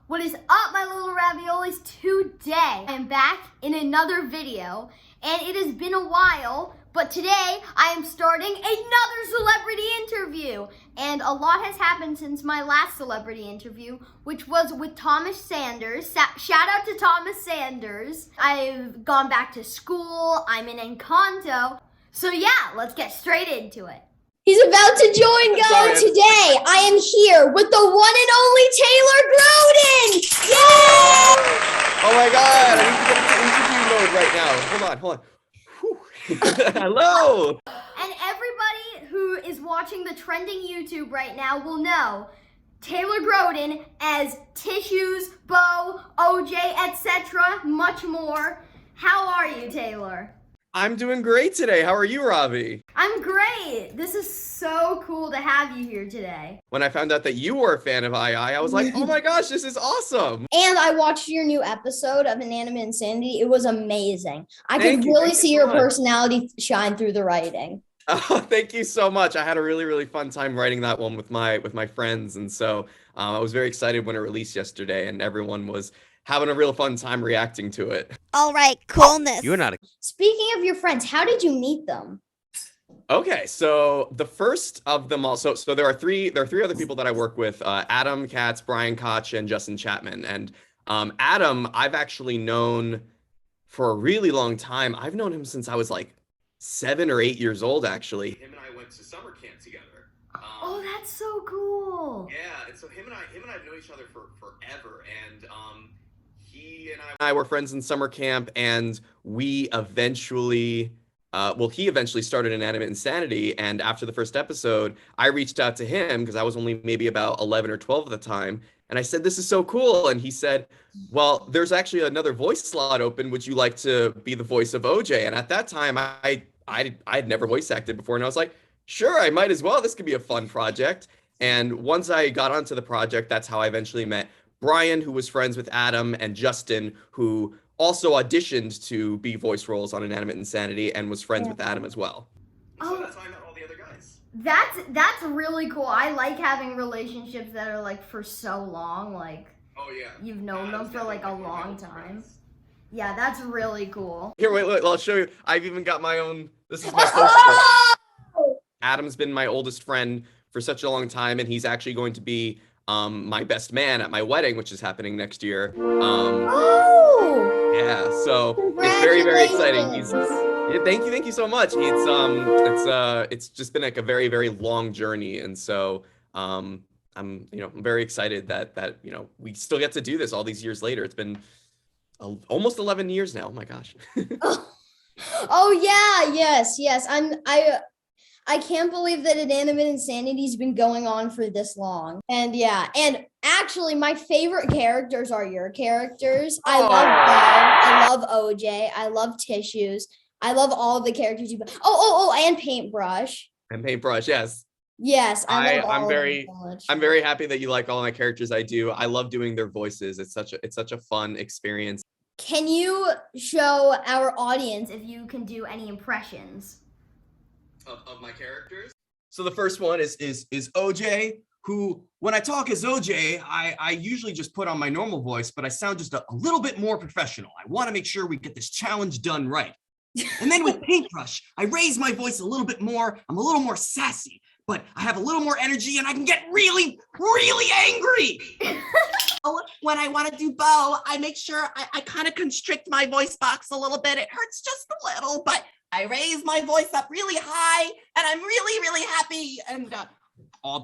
What is up, my little raviolis? Today, I am back in another video, and it has been a while, but today I am starting another celebrity interview. And a lot has happened since my last celebrity interview, which was with Thomas Sanders. Shout out to Thomas Sanders. I've gone back to school, I'm in Encanto. So yeah, let's get straight into it. He's about to join, guys. Today, I am here with the one and only Taylor Grodin. Yay! Oh my God, I need to get into interview mode right now. Hold on. Hello. And everybody who is watching the trending YouTube right now will know Taylor Grodin as Tissues, Bo, OJ, etc., much more. How are you, Taylor? I'm doing great today. How are you, Ravi? I'm great. This is so cool to have you here today. When I found out that you were a fan of I was like, oh my gosh, this is awesome. And I watched your new episode of Inanimate Insanity. It was amazing. I Thank could you. really Thank see you so your much. personality shine through the writing. Oh, thank you so much. I had a really fun time writing that one with my friends, and so I was very excited when it released yesterday, and everyone was having a real fun time reacting to it. All right, coolness. You're not. Speaking of your friends, how did you meet them? Okay, so the first of them all. So there are three other people that I work with: Adam Katz, Brian Koch, and Justin Chapman. And Adam, I've actually known for a really long time. I've known him since I was like 7 or 8 years old, actually. Him and I went to summer camp together. Oh, that's so cool. Yeah, and so him and I have known each other for forever, and he and I were friends in summer camp, and we eventually, he eventually started Inanimate Insanity, and after the first episode, I reached out to him because I was only maybe about 11 or 12 at the time, and I said, this is so cool, and he said, well, there's actually another voice slot open. Would you like to be the voice of OJ? And at that time, I'd never voice acted before, and I was like, sure, I might as well. This could be a fun project. And once I got onto the project, that's how I eventually met Brian, who was friends with Adam, and Justin, who also auditioned to be voice roles on Inanimate Insanity and was friends with Adam as well. Oh. So that's how I met all the other guys. That's really cool. I like having relationships that are like for so long, like Oh yeah. you've known them for like a long time. Yeah, that's really cool. Here, wait, I'll show you. I've even got my own. This is my poster. Adam's been my oldest friend for such a long time, and he's actually going to be my best man at my wedding, which is happening next year. Oh! Yeah, so it's very exciting. Yeah, thank you so much. It's just been like a very long journey, and so I'm very excited that we still get to do this all these years later. It's been almost 11 years now. Oh my gosh. Oh yeah, yes. I can't believe that Inanimate Insanity's been going on for this long. And yeah, and actually my favorite characters are your characters. I love Bo, I love OJ, I love Tissues, I love all of the characters you and Paintbrush. And Paintbrush, yes. Yes, I love all I'm of very them so much. I'm very happy that you like all my characters. I do. I love doing their voices. It's such a fun experience. Can you show our audience If you can do any impressions. Of my characters. So the first one is OJ, who when I talk as OJ, I usually just put on my normal voice, but I sound just a little bit more professional. I want to make sure we get this challenge done right. And then with Paintbrush, I raise my voice a little bit more. I'm a little more sassy, but I have a little more energy and I can get really angry. When I want to do Bo, I make sure I kind of constrict my voice box a little bit. It hurts just a little, but I raise my voice up really high, and I'm really happy. And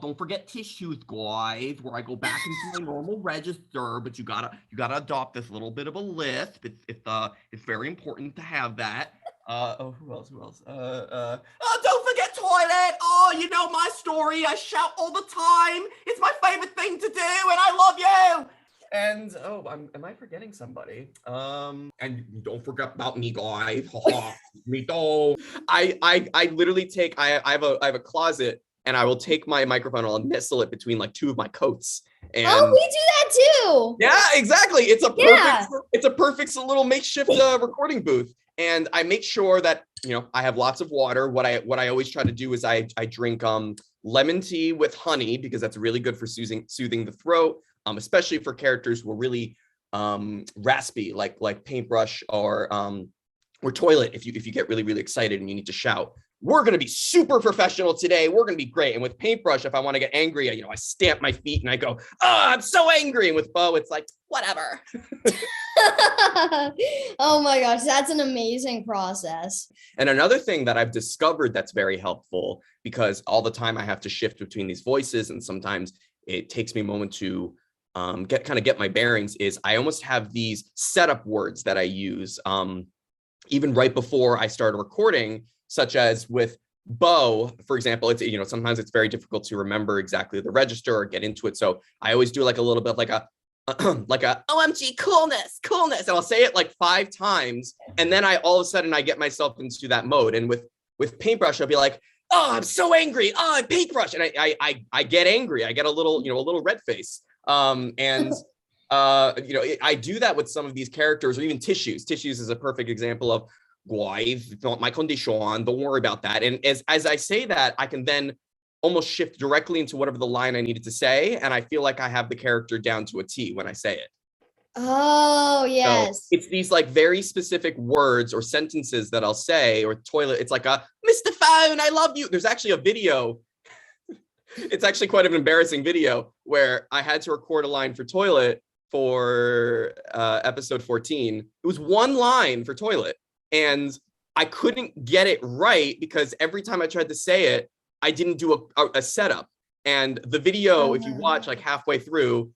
don't forget Tissues, guys, where I go back into my normal register. But you gotta adopt this little bit of a lisp. It's very important to have that. Who else? Don't forget Toilet. Oh, you know my story. I shout all the time. It's my favorite thing to do, and I love you. And am I forgetting somebody? And don't forget about me, guys. Me too. I literally take I have a closet, and I will take my microphone and I'll nestle it between like two of my coats. And Oh, we do that too. yeah, exactly. It's a perfect little makeshift recording booth. And I make sure that I have lots of water. What I always try to do is I drink lemon tea with honey because that's really good for soothing the throat. especially for characters who are really raspy, like Paintbrush or Toilet. If you get really, really excited and you need to shout, we're going to be super professional today. We're going to be great. And with Paintbrush, if I want to get angry, I stamp my feet and I go, oh, I'm so angry. And with Bo, it's like, whatever. Oh my gosh, that's an amazing process. And another thing that I've discovered that's very helpful, because all the time I have to shift between these voices and sometimes it takes me a moment to get my bearings, is I almost have these setup words that I use even right before I start recording, such as with Bo, for example. It's, sometimes it's very difficult to remember exactly the register or get into it. So I always do like a little bit like a OMG coolness, and I'll say it like 5 times, and then all of a sudden I get myself into that mode. And with Paintbrush, I'll be like, oh, I'm so angry, oh, I'm Paintbrush, and I get angry, I get a little red face. I do that with some of these characters, or even Tissues. Tissues is a perfect example of, not my condition, don't worry about that. And as I say that, I can then almost shift directly into whatever the line I needed to say, and I feel like I have the character down to a T when I say it. Oh, yes. So it's these like very specific words or sentences that I'll say. Or Toilet, it's like a Mr. Phone, I love you. There's actually a video. It's actually quite an embarrassing video where I had to record a line for Toilet for episode 14. It was one line for Toilet, and I couldn't get it right because every time I tried to say it, I didn't do a setup. And the video, if you watch like halfway through,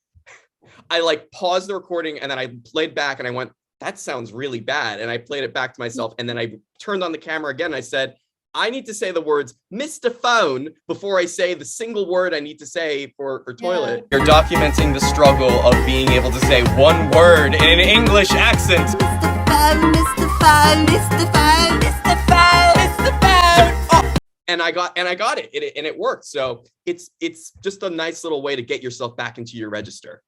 I like paused the recording and then I played back and I went, that sounds really bad. And I played it back to myself. And then I turned on the camera again. And I said, I need to say the words Mr. Phone before I say the single word I need to say for Toilet. You're documenting the struggle of being able to say one word in an English accent. Mr. Phone, Mr. Phone, Mr. Phone, Mr. Phone, Mr. Phone. And I got it, and it worked. So it's just a nice little way to get yourself back into your register.